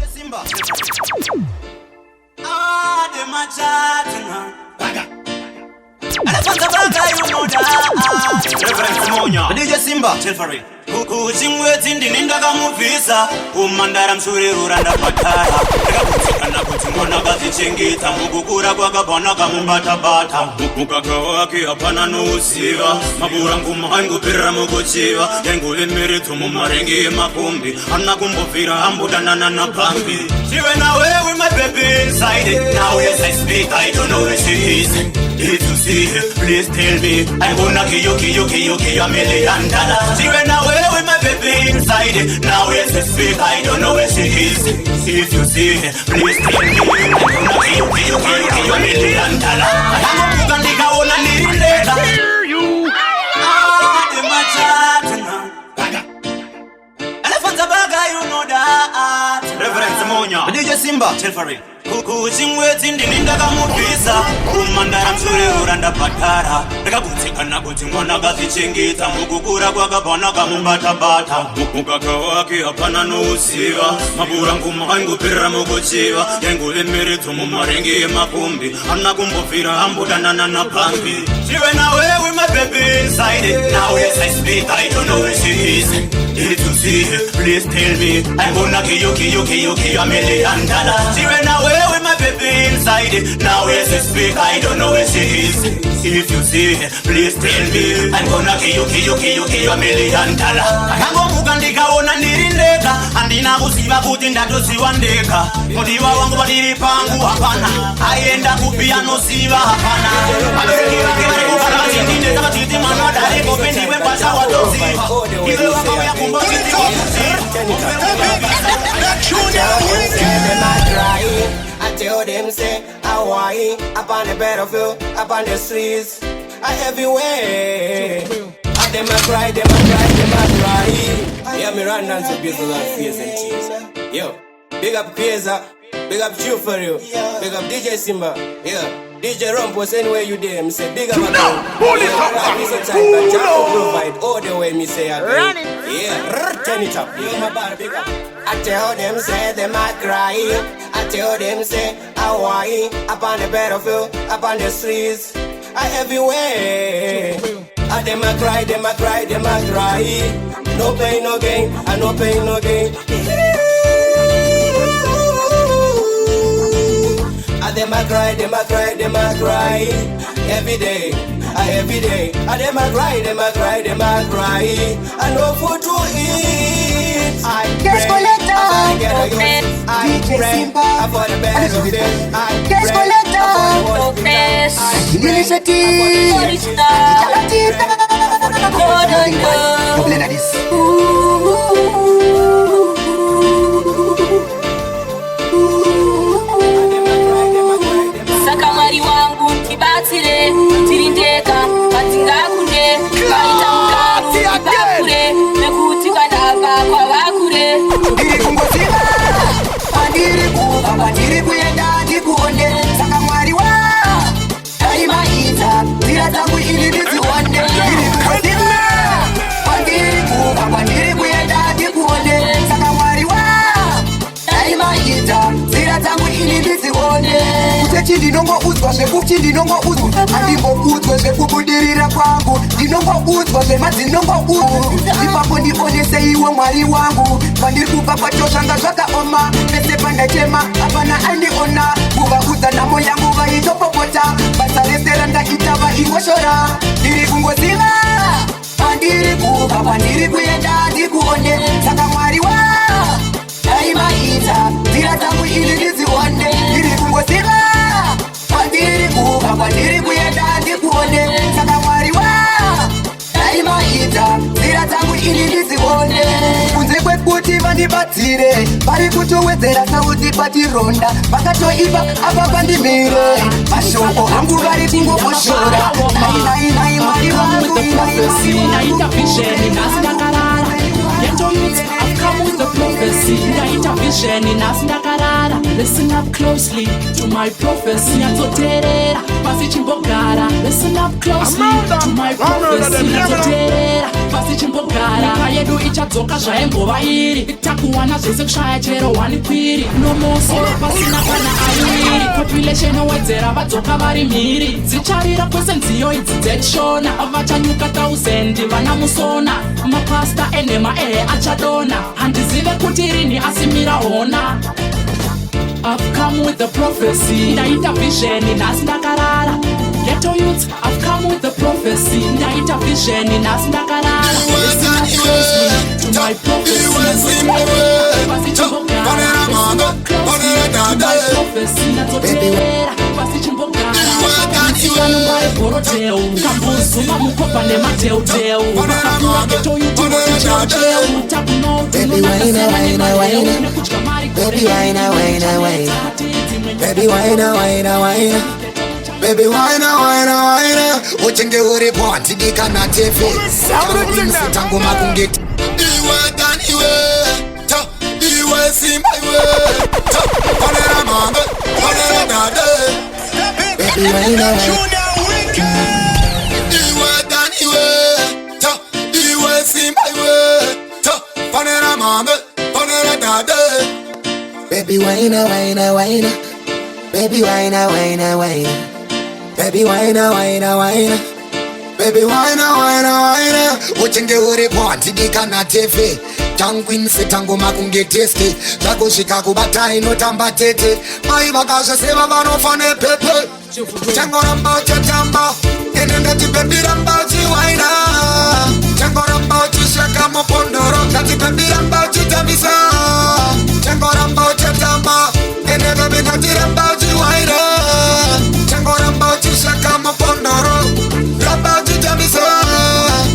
Simba. Ah, them a chatting now. Elephant Baga, you know that. Reverend Monya, DJ Simba, chill for it. Kuching waiting the Nindaga Muvisa, Umandara Msuri Randa Patara, Kana Kuchimona Gazi Chingita, Mugukura Guagabana Mumbata Bata, Mukakawaki upon a no siva, Maburangu Mangu Piramuguchiva, Yangulin Miritu Mumarengi Makumbi, Anakumbo Fira Ambudanana Pambi. She went away with my baby inside it. Now yes I speak, I don't know where she is. If you see her, please tell me. I'm gonna kill you $1 million. She went away with my baby inside it. Now yes I speak, I don't know where she is. If you see her, please tell me. I'm gonna kill you $1 million. I'm gonna dig out and need it later. I hear you. Ah, the machatana. Elephant Baga, you know that. Reverend Monya, DJ Simba, chill for it. Kuching waiting the Nindaga Muvisa, Umandara Msuri Randa Patara, Nagabutikana Kutimona Gazi Chingita, Mugukura Guagabana Mumbata Bata, Mukakawaki upana no siva, Maburangu Mangu Piramuguchiva, Yangulin Miritu Mumarengi Makumbi, Anakumbo Fira Ambudanana Pambi. She went away with my baby inside it. Now yes I speak, I don't know where she is. If you see her, please tell me. I'm gonna kill you $1 million. She went away with my baby inside it. Now yes I speak, I don't know where she is. If you see her, please tell me. I'm gonna kill you $1 million. Akango mugandika ona nirindeka, andina kusiba kuti ndatosiwandeka. Modiwa wangu badiri pangu hapana, aienda kupia no siva hapana. Abekiwa kiwa kukala chindinde kama titi mano dare kopendi wepasha watoziva. Iwe wakawa ya kumbo chiti I tell them say, Hawaii, up on the battlefield, up on the streets, everywhere. And them a cry, them a cry, them a cry. Yeah, me run down to beautiful and face and cheese. Yo, big up Pesa, big up Chew for you, big up DJ Simba, yeah. DJ Rumpus anywhere you there, me say big up again. Pull it up, but Jack will provide all the way me say again. Yeah, turn it up, yeah, my bar, big up. I tell them say them a cry. I tell them say Hawaii, up on the battlefield, up on the streets, everywhere. And them a cry, them a cry, them a cry. No pain, no gain, and no pain, no gain. And them a cry, them a cry, them a cry. Every day, every day. And them a cry, them a cry, them a cry. And no food to eat. I pray, I get a youth. I pray, for the best of it. I pray, Sakamari wangu ntibatire, tirindeka, katingakunde, kaitamukamu, bakure, nekutika ndava kwa bakure. Ndiri kungosima, pandiri kuva, pandiri kuyenda, ndikuonde, sakamari wa, taimaita, zira zangu ili niziwande. Ndiri kungosima, pandiri kuva, pandiri kuyenda, ndikuonde, sakamari wa, taimaita, zira zangu ili niziwande. Kutechi ndinongo uzwa, shekuchi ndinongo uzwa, andingo uzwa, shekubudirira kwangu, ndinongo uzwa, shemazi ndinongo uzwa, ipapo ndionese iwe mwari wangu, pandiri kupa pachoshanga zwaka oma, pese panda chema, apana andiona, kuva uza namo yangu vaitopopota, basa reseranda itava iwoshora, ndiri kungozima, pandiri kupa, pandiri kuyenda, ndikuone, saka mwari wa, taimaita, zira zangu ili niziwande, ndiri kungozima, pandiri kupa, pandiri kuyenda, ndikuone, saka mwari wa, taimaita, zira zangu ili niziwande. Kunze kwekuti vandibatsire, pari kutowedzera sauti patironda, vakatoiva apa pandimire, mashoko hangu vari kungoboshora, nai mwari wangu, naita vision nasindakarara, ghetto meets I've come with the prophecy, naita vision nasindakarara. Listen up closely to my prophecy, pasichimbogara. Listen up closely to my prophecy, pasichimbogara. tichimbogara nyika yedu ichadzoka zvaimbova iri takuwana zvese kushaya chero wani kwiri nomosi pasina kana aiwiri population owedzera vadzoka vari mhiri dzicharira kwese nziyo idzi dzechishona vachanyuka 1000 vana musona mapasta enhema achadona handizive kuti rini asimira hona I've come with the prophecy ndaita vision nhasi ndakarara Ghetto youths, I've come with the prophecy ndaita vision nhasi ndakarara Listen up closely to my prophecy pasichimbogara ndadzotevera pasichimbogara vanomwaibhorodheu kambuzuma mukopa nemateuteu vakakura ghetto youth muchicheuteu takunoutunonakudya mari Baby, wine, wine, wine. Baby, wine, wine, wine. Baby, wine, wine, wine. Uchenge uri ponti dikana tefe. Tangu makungeti. Iwe dan iwe. Ta. Iwe Simba iwe. Ta. Onera manga. Onera dada. Baby, wine, wine. Iwe dan iwe. Ta. Iwe Simba iwe. Ta. Onera manga. Onera dada. Baby, wine, wine, wine. Baby, wine, wine, wine. Baby, wine, wine, wine. Baby, wine, wine, wine. Uchenge uri ponti dikana tefe. Tangwinse tangu makunge teste. Zakushika kubata inotamba tete. Mai bakasha seva vanofane pepe. Chango ramba chatamba. Enenda baby ramba chiwaina. Chango ramba chishaka mopondoro. Kati baby ramba chitamisa. Chango ramba chatamba. Enenda baby ramba chiwaina. Chango ramba chishaka mopondoro. Ramba chitamisa.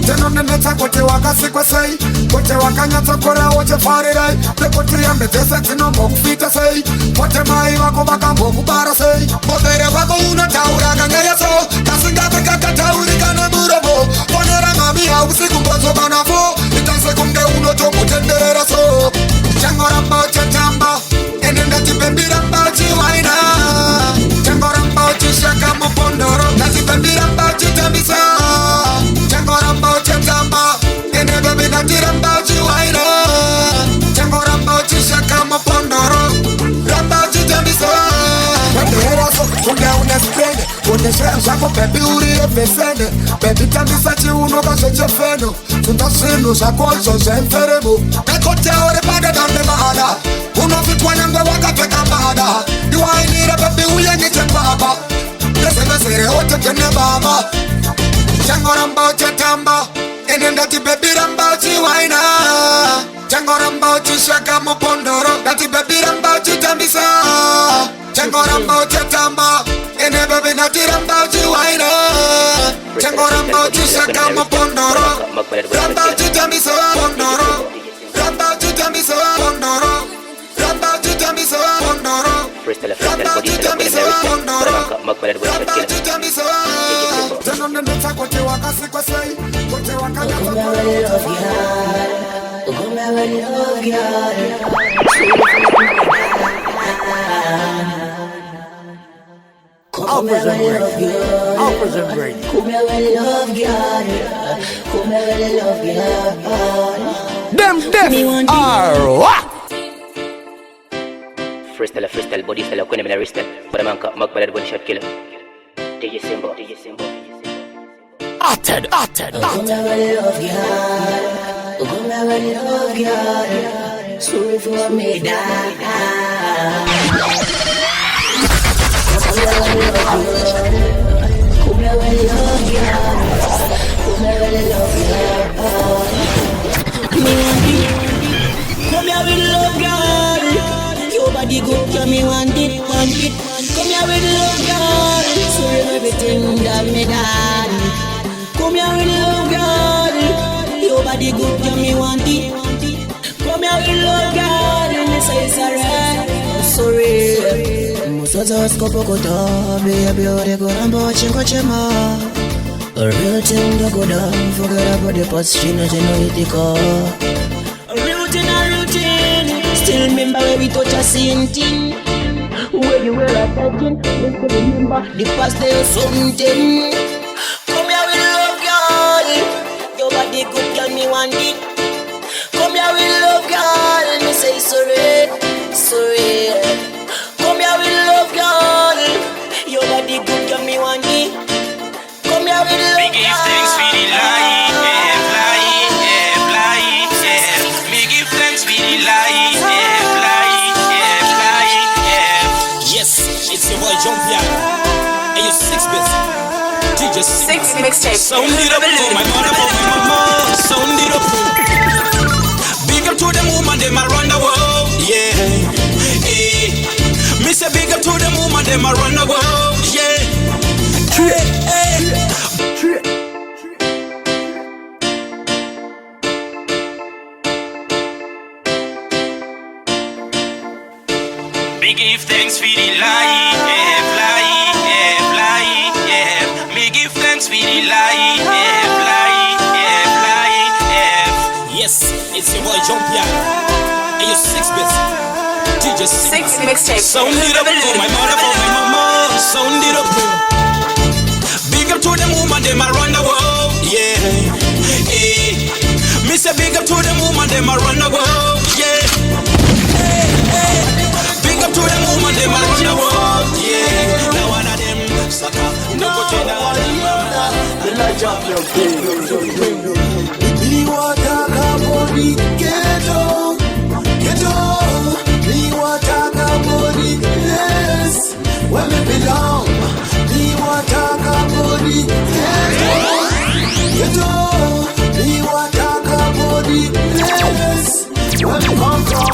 Tenoneneta kote wakasikwa sei. Kote wakanyata kora wote farirai. Pekote yambe tese tinombo kufita sei. Kote mai wako wakambo kubara sei. Botere wako unataura kangaya so. Kasingate kakatauri kana murobo. Ponera mami ya usiku mbozo banafo. Itase kumde unotomu tenderera so. Chango ramba chatamba. Enenda tipendi ramba chiwaina. Chango ramba chishaka mopondoro. Nasi pendi ramba chitambisa. Chango ramba chatamba. Enenda binati ramba chiwaina. Chango ramba chishaka mopondoro. Ramba chitambisa. Pendera so kunde unespende. Kunde shako pepi uri efesene. Pepi tambisa chi unoka sheche feno. Tunda sinu shako zemferemo. Ekote ore pada dambe mahada. Unofitwa nyangwe wakapeka mahada. Diwainira pepi uye nite baba. Nesere ote kene baba. Chango ramba chatamba. Enenda ti baby ramba chiwaina. Chango ramba chishaka mopondoro. Dati baby ramba chitambisa. Chango ramba chatamba. Ene baby nati ramba chiwaina. Chango ramba chishaka mopondoro. Ramba chitambisa pondoro. Ramba chitambisa pondoro. Ramba chitambisa pondoro. Ramba chitambisa pondoro. Ramba chitambisa. Tenoneneta kote wakasikwa sei. Kote wakanyata kora wote farirai. Offers and ready. Them deaf are what? Freestyle, body style, kwenye mina wristyle. Bada manka, makbalad one shot killer. DJ Simba. Uttered. Sorry for me, die. Come here with love, girl. Your body good, yeah, me want it. Come here with love, girl. So everything that me done. Come here with love, girl. Your body good, yeah, me want it. Come here with love, girl. Me say it's alright. Sorry. Musoza skopokota, baby, ore koramba chingo chema. A real thing to go down, forget about the past, she knows you know it. A real thing, still remember where we touch a same thing. Where you were attacking, you could remember the past day or something. Come here with love, girl. Your body good, girl, me want. want it. Come here with love, girl. And me say sorry, sorry. Come here with love, girl. Your body good, girl, me want it. Come here with love, girl. Me give thanks for the life, life, life, yeah. Me give thanks for the life, life, life, Yes, it's your boy Jumpian. And your 6-bit. DJ Simba. 6 mixtape. Sound it up for my mother, for my mama. Sound it up. Big up to them woman, them around the world. Yeah. Hey. Me say big up to them woman, them around the world. Yeah. Hey. Me give thanks for the life, life, life, yeah. Me give thanks for the life, life, life. Yes, it's your boy Jumpian. And your 6-bit. DJ Simba. 6 mixtape. Sound it up for my mother, for my mama. Sound it up. Big up to them woman, them around the world. Yeah. Hey. Me say big up to them woman, them around the world. Yeah. Hey, hey. Big up to them woman, them around the world. Yeah. Now one of them sucker. No go to the one. Me want talk about the ghetto, ghetto. Me want talk about the place where me belong. Me want talk about the ghetto, ghetto. Me want talk about the place where me come from.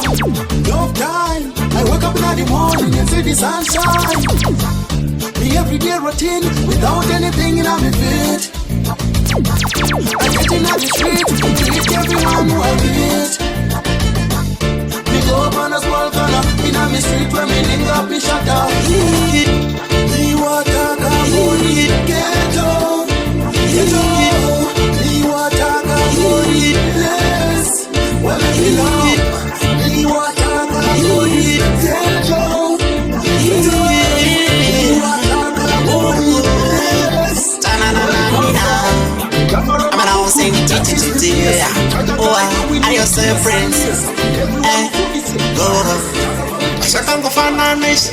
No time. I wake up in the morning and see the sunshine. Me everyday routine without anything in my feet. I get in the street, treat everyone who I meet. Me go up on a small corner, in a me street where me link up me shutter. Me want talk about the ghetto, ghetto. Me want talk about the place where me belong. Me want talk about the ghetto, ghetto. Me want talk about the place. I'm an old sing oh, I just say friends. Go. I can't go find a miss.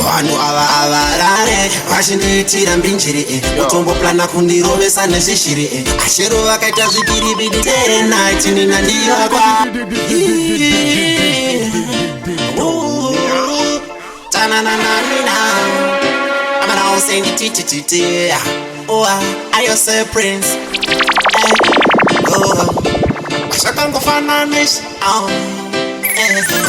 Wanu avarare vachindiitira mbinjiri utomboplana kundirovesa nezvishiri ashero vakaita zvikiribidi tonight nina ndiyakwa tananananina amana usengi titititi oh I just say prince go ashakangofananisha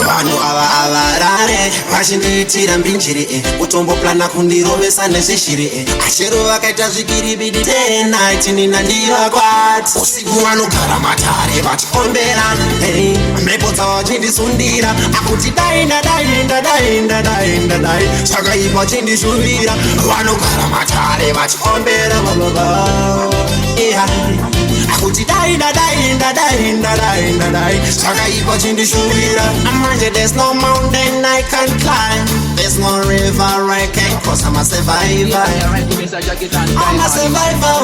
vanhu avarare vachindiitira mbinjiri utomboplana kundirovesa nezvishiri ashero vakaita zvikiribidi tonight nina ndivakwati usiku vanogara matare vachiombera mhepo dzavachindisundira akuti dainda zvakaipa chindishuvira vanogara matare vachiombera akuti dainda zvakaipa chindishuvira manje there's no mountain I can climb, there's no river I can cross. I'm a survivor, I'm a survivor.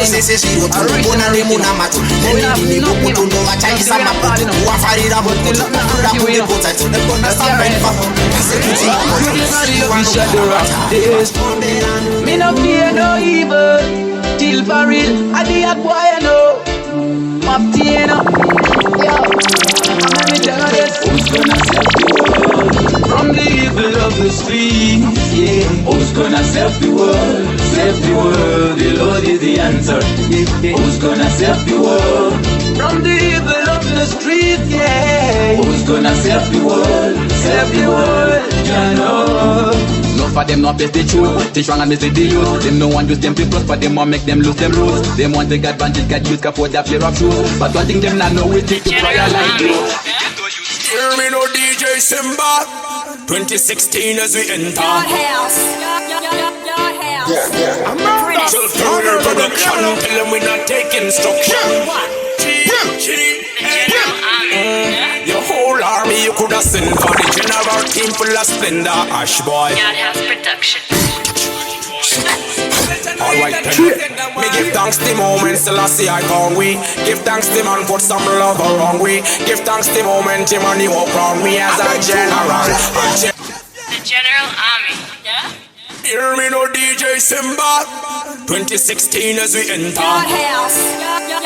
Sese shiro tukuna rimuna matu nini kukutundo wachaisa maputu wafarira mukutu kura kundipota tunekona survivor. Me no fear no evil, till for real I be a boy know Maptino, yo I'm a tell this. Who's gonna save the world from the evil of the street? Yeah, who's gonna save the world? Save the world, the Lord is the answer. Yeah. Who's gonna save the world from the evil of the street? Yeah, who's gonna save the world? Save the world, you know. No for them not best the truth. They strong and miss the youth. Them no one use them to prosper. Them want make them lose them roots. Them want take advantage, get used for their fear of truth. But one thing them not know we take to prayer like you. Hear me no DJ Simba. 2016 as we enter. Your house. I'm not self-career production. Tell them we not take instruction. Your whole army you could have sent for the general team full of splendor. Ash boy. Your house production. Alright then. Me give thanks the moment Selassie I found we. Give thanks the man put some love around we. Give thanks the moment him and he walk round me as a general. The General Army. Yeah? Hear me no DJ Simba. 2016 as we enter. Your house. Your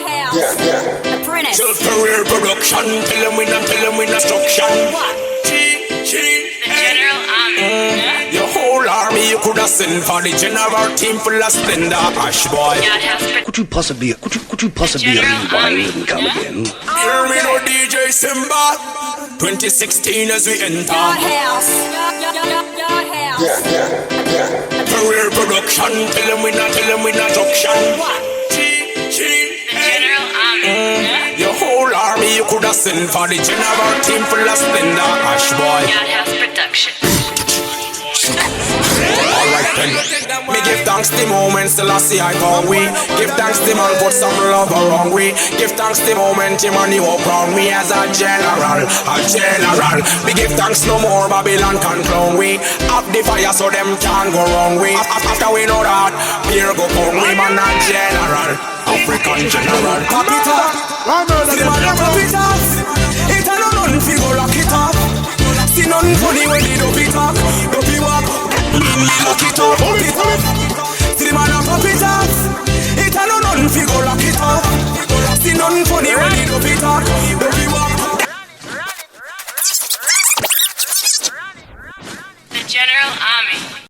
house. Apprentice. Self-career production. Tell him we not struction. What? The General Army. Yeah? Your whole army you could have sent for the general team full of splendor. Ash boy. Could you possibly rewind and come again? Hear me no DJ Simba. 2016 as we enter. Your house. Your house. Career production. Tell him we not struction. What? The General Army. Yeah? Your whole army you could have sent for the general team full of splendor. Ash boy. House production. Alright then. Me give thanks the moment Selassie I found we. Give thanks the man put some love around we. Give thanks the moment him and he walk round me as a general. Me give thanks no more Babylon can clown we. Up the fire so them can't go wrong we. After we know that, here go come we man a general. African general. Pop it up. See man a pop it up. It a no none fi go lock it up. See none funny when they don't be talk. Don't be walk. Lock it up, pop it up. See the man a pop it up. It a no none fi go lock it up. See none funny when they don't be talk. Don't be walk. The General Army.